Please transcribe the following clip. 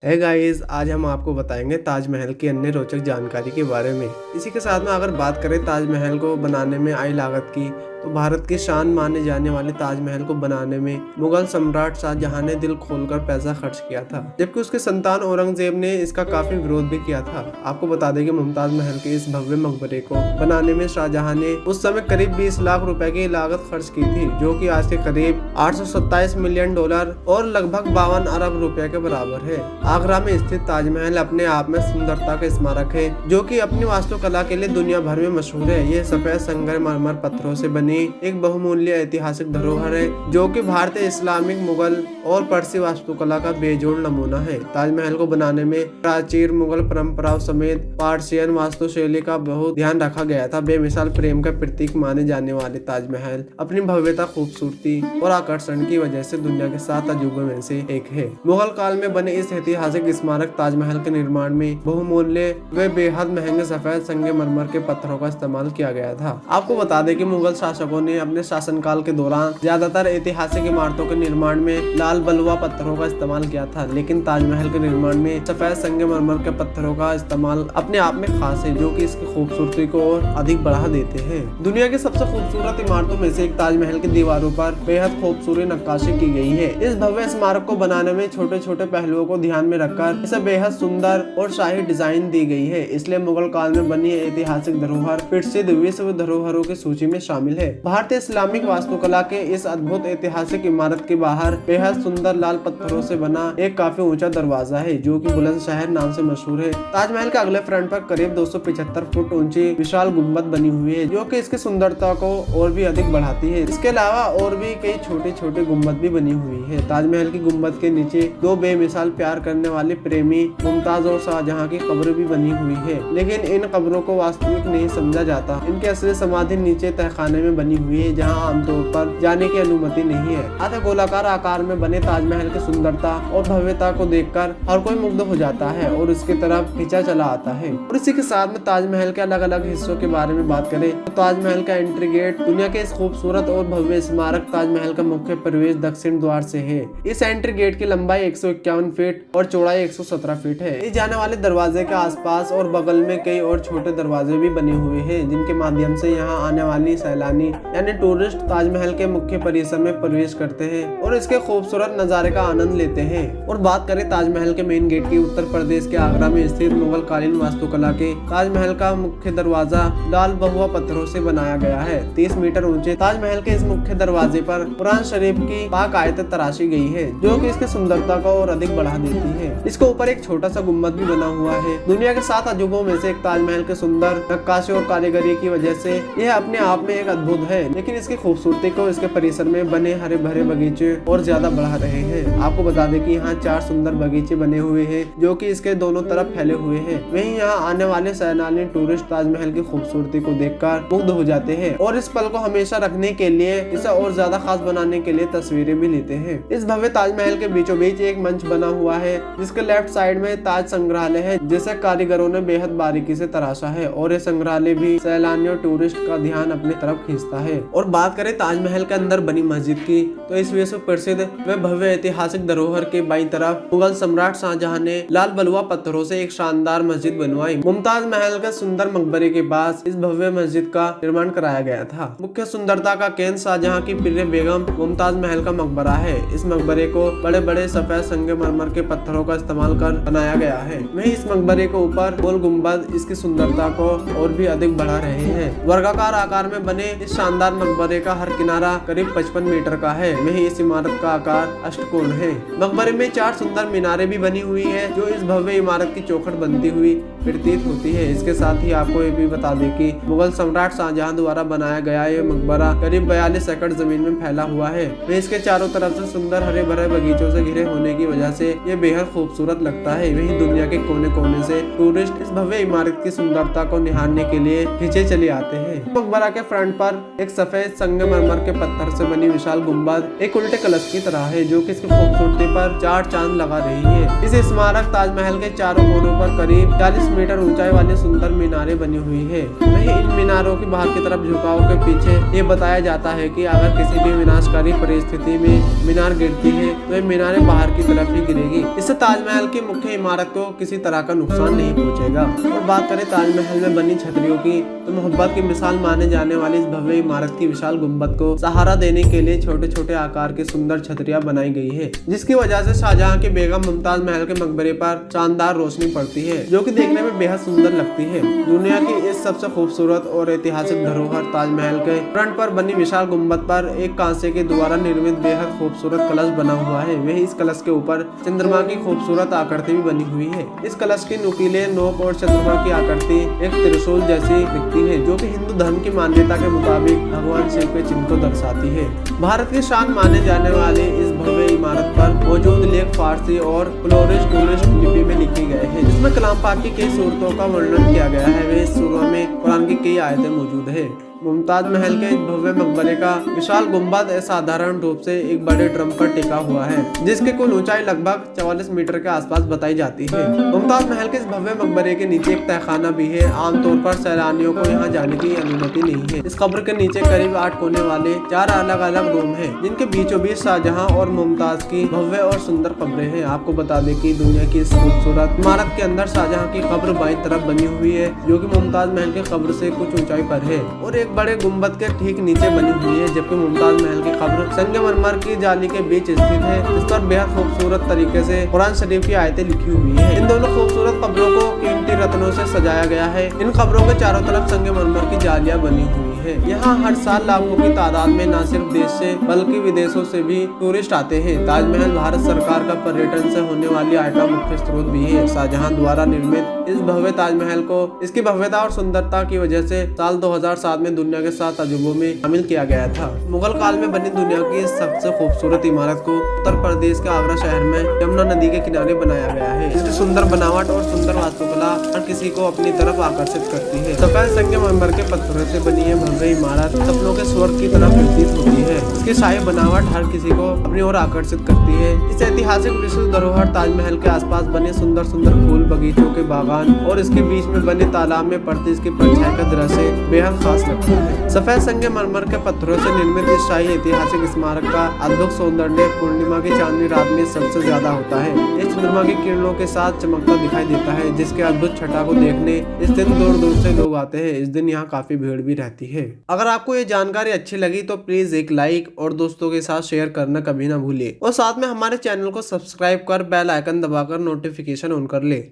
है गाइस, आज हम आपको बताएंगे ताजमहल की अन्य रोचक जानकारी के बारे में। इसी के साथ में अगर बात करें ताजमहल को बनाने में आई लागत की, तो भारत की शान माने जाने वाले ताजमहल को बनाने में मुगल सम्राट शाहजहां ने दिल खोलकर पैसा खर्च किया था, जबकि उसके संतान औरंगजेब ने इसका काफी विरोध भी किया था। आपको बता दें कि मुमताज महल के इस भव्य मकबरे को बनाने में शाहजहां ने उस समय करीब 20 लाख रुपए की लागत खर्च की थी, जो कि आज के करीब 827 मिलियन डॉलर और लगभग 52 अरब रुपए के बराबर है। आगरा में स्थित ताजमहल अपने आप में सुंदरता का स्मारक है, जो कि अपनी वास्तुकला के लिए दुनिया भर में मशहूर है। यह सफेद संगमरमर पत्थरों से बनी एक बहुमूल्य ऐतिहासिक धरोहर है, जो कि भारतीय, इस्लामिक, मुगल और पर्सी वास्तुकला का बेजोड़ नमूना है। ताजमहल को बनाने में प्राचीन मुगल परंपराओं समेत पार्सियन वास्तुशैली का बहुत ध्यान रखा गया था। बेमिसाल प्रेम का प्रतीक माने जाने वाले ताजमहल अपनी भव्यता, खूबसूरती और आकर्षण की वजह से दुनिया के 7 अजूबों में से एक है। मुगल काल में बने इस ऐतिहासिक स्मारक ताजमहल के निर्माण में बहुमूल्य व बेहद महंगे सफेद संगमरमर के पत्थरों का इस्तेमाल किया गया था। आपको बता दें कि मुगल शासकों ने अपने शासनकाल के दौरान ज्यादातर ऐतिहासिक इमारतों के निर्माण में लाल बलुआ पत्थरों का इस्तेमाल किया था, लेकिन ताजमहल के निर्माण में सफेद संगमरमर के पत्थरों का इस्तेमाल अपने आप में खास है, जो कि इसकी खूबसूरती को और अधिक बढ़ा देते हैं। दुनिया की सबसे खूबसूरत इमारतों में से एक ताजमहल की दीवारों पर बेहद खूबसूरत नक्काशी की गई है। इस भव्य स्मारक को बनाने में छोटे छोटे पहलुओं को ध्यान में रखकर इसे बेहद सुंदर और शाही डिजाइन दी गई है, इसलिए मुगल काल में बनी ऐतिहासिक धरोहर प्रसिद्ध विश्व धरोहरों की सूची में शामिल है। भारतीय इस्लामिक वास्तुकला के इस अद्भुत ऐतिहासिक इमारत के बाहर बेहद सुंदर लाल पत्थरों से बना एक काफी ऊंचा दरवाजा है, जो कि बुलंदशहर नाम से मशहूर है। ताजमहल के अगले फ्रंट पर करीब 275 फुट ऊंची विशाल गुम्बद बनी हुई है, जो कि इसकी सुंदरता को और भी अधिक बढ़ाती है। इसके अलावा और भी कई छोटे छोटे गुम्बद भी बनी हुई है। ताजमहल की गुम्बद के नीचे दो बेमिसाल प्यार करने वाले प्रेमी मुमताज और शाहजहां की कब्र भी बनी हुई है, लेकिन इन कब्रों को वास्तविक नहीं समझा जाता। इनकी असली समाधि नीचे तहखाने में बनी हुई है, जहां आमतौर पर जाने की अनुमति नहीं है। आधे गोलाकार आकार में बने ताजमहल की सुंदरता और भव्यता को देखकर हर कोई मुग्ध हो जाता है और उसकी तरफ खींचा चला आता है। और इसी के साथ में ताजमहल के अलग अलग हिस्सों के बारे में बात करें तो ताजमहल का एंट्री गेट दुनिया के इस खूबसूरत और भव्य स्मारक ताजमहल का मुख्य प्रवेश दक्षिण द्वार से है। इस एंट्री गेट की लंबाई 151 फीट और चौड़ाई 117 फीट है। इस जाने वाले दरवाजे के आसपास और बगल में कई और छोटे दरवाजे भी बने हुए हैं, जिनके माध्यम से यहाँ आने वाली सैलानी यानी टूरिस्ट ताजमहल के मुख्य परिसर में प्रवेश करते हैं और इसके खूबसूरत नजारे का आनंद लेते हैं। और बात करें ताजमहल के मेन गेट की, उत्तर प्रदेश के आगरा में स्थित मुगल कालीन वास्तुकला के ताजमहल का मुख्य दरवाजा लाल बहुआ पत्थरों से बनाया गया है। 30 मीटर ऊंचे ताजमहल के इस मुख्य दरवाजे पर कुरान शरीफ की पाक आयतें तराशी गई है, जो कि इसकी सुंदरता को और अधिक बढ़ा देती है। इसके ऊपर एक छोटा सा गुम्बद भी बना हुआ है। दुनिया के 7 अजूबों में से एक ताजमहल के सुंदर नक्काशी और कारीगरी की वजह से यह अपने आप में एक अद्भुत है, लेकिन इसकी खूबसूरती को इसके परिसर में बने हरे भरे बगीचे और ज्यादा बढ़ा रहे हैं। आपको बता दें कि यहाँ 4 सुंदर बगीचे बने हुए हैं, जो कि इसके दोनों तरफ फैले हुए हैं। वहीं यहाँ आने वाले सैलानी टूरिस्ट ताजमहल की खूबसूरती को देखकर मुग्ध हो जाते हैं और इस पल को हमेशा रखने के लिए, इसे और ज्यादा खास बनाने के लिए तस्वीरें भी लेते हैं। इस भव्य ताजमहल के बीचों बीच एक मंच बना हुआ है, जिसके लेफ्ट साइड में ताज संग्रहालय है, जिसे कारीगरों ने बेहद बारीकी से तराशा है और ये संग्रहालय भी सैलानियों टूरिस्ट का ध्यान अपनी तरफ खींचता है। और बात करें ताजमहल के अंदर बनी मस्जिद की, तो इस विश्व प्रसिद्ध व भव्य ऐतिहासिक धरोहर के बाईं तरफ मुगल सम्राट शाहजहां ने लाल बलुआ पत्थरों से एक शानदार मस्जिद बनवाई। मुमताज महल के सुंदर मकबरे के पास इस भव्य मस्जिद का निर्माण कराया गया था। मुख्य सुंदरता का केंद्र शाहजहां की प्रिय बेगम मुमताज महल का मकबरा है। इस मकबरे को बड़े बड़े सफेद संगमरमर के पत्थरों का इस्तेमाल कर बनाया गया है। वहीं इस मकबरे के ऊपर गोल गुम्बद इसकी सुंदरता को और भी अधिक बढ़ा रहे हैं। वर्गाकार आकार में बने इस शानदार मकबरे का हर किनारा करीब 55 मीटर का है। वहीं इस इमारत का आकार अष्टकोण है। मकबरे में 4 सुंदर मीनारें भी बनी हुई है, जो इस भव्य इमारत की चौखट बनती हुई प्रतीत होती है। इसके साथ ही आपको ये भी बता दें कि मुगल सम्राट शाहजहां द्वारा बनाया गया ये मकबरा करीब 42 एकड़ जमीन में फैला हुआ है। वहीं इसके चारों तरफ से सुंदर हरे भरे बगीचों से घिरे होने की वजह से ये बेहद खूबसूरत लगता है। वहीं दुनिया के कोने कोने से टूरिस्ट इस भव्य इमारत की सुंदरता को निहारने के लिए खींचे चले आते हैं। मकबरा के फ्रंट पर पर एक सफेद संगमरमर के पत्थर से बनी विशाल गुंबद एक उल्टे कलश की तरह है, जो कि इसकी खूबसूरती पर चार चांद लगा रही है। इस स्मारक ताजमहल के चारों कोनों पर करीब 40 मीटर ऊंचाई वाली सुंदर मीनारें बनी हुई है। वहीं इन मीनारों की बाहर की तरफ झुकाव के पीछे ये बताया जाता है कि अगर किसी भी विनाशकारी परिस्थिति में मीनार गिरती है तो ये मीनारें बाहर की तरफ ही गिरेगी। इससे ताजमहल की मुख्य इमारत को किसी तरह का नुकसान नहीं पहुंचेगा। और बात करें ताजमहल में बनी छतरियों की, तो मोहब्बत की मिसाल माने जाने वाली इस भव्य इमारत की विशाल गुंबद को सहारा देने के लिए छोटे छोटे आकार की सुंदर छतरियां बनाई गई है, जिसकी वजह से शाहजहां की बेगम मुमताज महल के मकबरे पर शानदार रोशनी पड़ती है, जो कि देखने में बेहद सुंदर लगती है। दुनिया की इस सबसे खूबसूरत और ऐतिहासिक धरोहर ताजमहल के फ्रंट पर बनी विशाल गुंबद पर एक कांसे के द्वारा निर्मित बेहद खूबसूरत कलश बना हुआ है। वही इस कलश के ऊपर चंद्रमा की खूबसूरत आकृति भी बनी हुई है। इस कलश की नुकीले नोक और चंद्रमा की आकृति एक त्रिशूल जैसी दिखती है, जो कि हिंदू धर्म की मान्यता के मुताबिक भगवान शिव के चिन्ह को दर्शाती है। भारत की शान माने जाने वाले इस भव्य इमारत पर मौजूद लेख फारसी और टूरिस्ट लिपि में लिखे गए हैं, जिसमें कलाम पाक की कई सूरतों का वर्णन किया गया है। वे इस सूरत में कुरान की कई आयतें मौजूद है। मुमताज महल के भव्य मकबरे का विशाल गुंबद साधारण रूप से एक बड़े ड्रम पर टिका हुआ है, जिसकी कुल ऊंचाई लगभग 44 मीटर के आसपास बताई जाती है। मुमताज महल के इस भव्य मकबरे के नीचे एक तहखाना भी है। आमतौर पर सैलानियों को यहाँ जाने की अनुमति नहीं है। इस कब्र के नीचे करीब 8 कोने वाले 4 अलग अलग रूम है, जिनके बीचों बीच शाहजहां और मुमताज की भव्य और सुंदर कब्रें हैं। आपको बता दें कि दुनिया की इस खूबसूरत इमारत के अंदर शाहजहां की कब्र बाईं तरफ बनी हुई है, जो कि मुमताज महल की कब्र से कुछ ऊंचाई पर है और एक बड़े गुंबद के ठीक नीचे बनी हुई है, जबकि मुमताज महल की कब्र संगमरमर की जाली के बीच स्थित है। इस पर बेहद खूबसूरत तरीके से कुरान शरीफ की आयतें लिखी हुई है। इन दोनों खूबसूरत कब्रों को कीमती रत्नों से सजाया गया है। इन कब्रों के चारों तरफ संगमरमर की जालियां बनी हुई है। यहाँ हर साल लाखों की तादाद में न सिर्फ देश से बल्कि विदेशों से भी टूरिस्ट आते हैं। ताजमहल भारत सरकार का पर्यटन से होने वाली आय का मुख्य स्रोत भी है। शाहजहां द्वारा निर्मित इस भव्य ताजमहल को इसकी भव्यता और सुंदरता की वजह से साल 2007 में दुनिया के 7 अजूबों में शामिल किया गया था। मुगल काल में बनी दुनिया की सबसे खूबसूरत इमारत को उत्तर प्रदेश के आगरा शहर में यमुना नदी के किनारे बनाया गया है। इसकी सुंदर बनावट और सुंदर वास्तुकला हर किसी को अपनी तरफ आकर्षित करती है। सफेद संगमरमर के पत्थरों से बनी है भव्य इमारत सपनों के स्वर्ग की तरह प्रतीत होती है। इसकी शाही बनावट हर किसी को अपनी ओर आकर्षित करती है। इस ऐतिहासिक विश्व धरोहर ताजमहल के आसपास बने सुंदर सुंदर फूल बगीचों के बागान और इसके बीच में बने तालाब में पड़ती इसकी परछाई का दृश्य बेहद खास लगता है। सफेद संगमरमर के पत्थरों से निर्मित इस शाही ऐतिहासिक स्मारक का अद्भुत सौंदर्य पूर्णिमा की चांदनी रात में सबसे ज्यादा होता है। ये चंद्रमा की किरणों के साथ चमकता दिखाई देता है, जिसके अद्भुत छटा को देखने इस दिन दूर दूर से लोग आते हैं। इस दिन यहाँ काफी भीड़ भी रहती है। अगर आपको ये जानकारी अच्छी लगी तो प्लीज एक लाइक और दोस्तों के साथ शेयर करना कभी ना भूलिए और साथ में हमारे चैनल को सब्सक्राइब कर बेल आइकन दबाकर नोटिफिकेशन ऑन कर ले।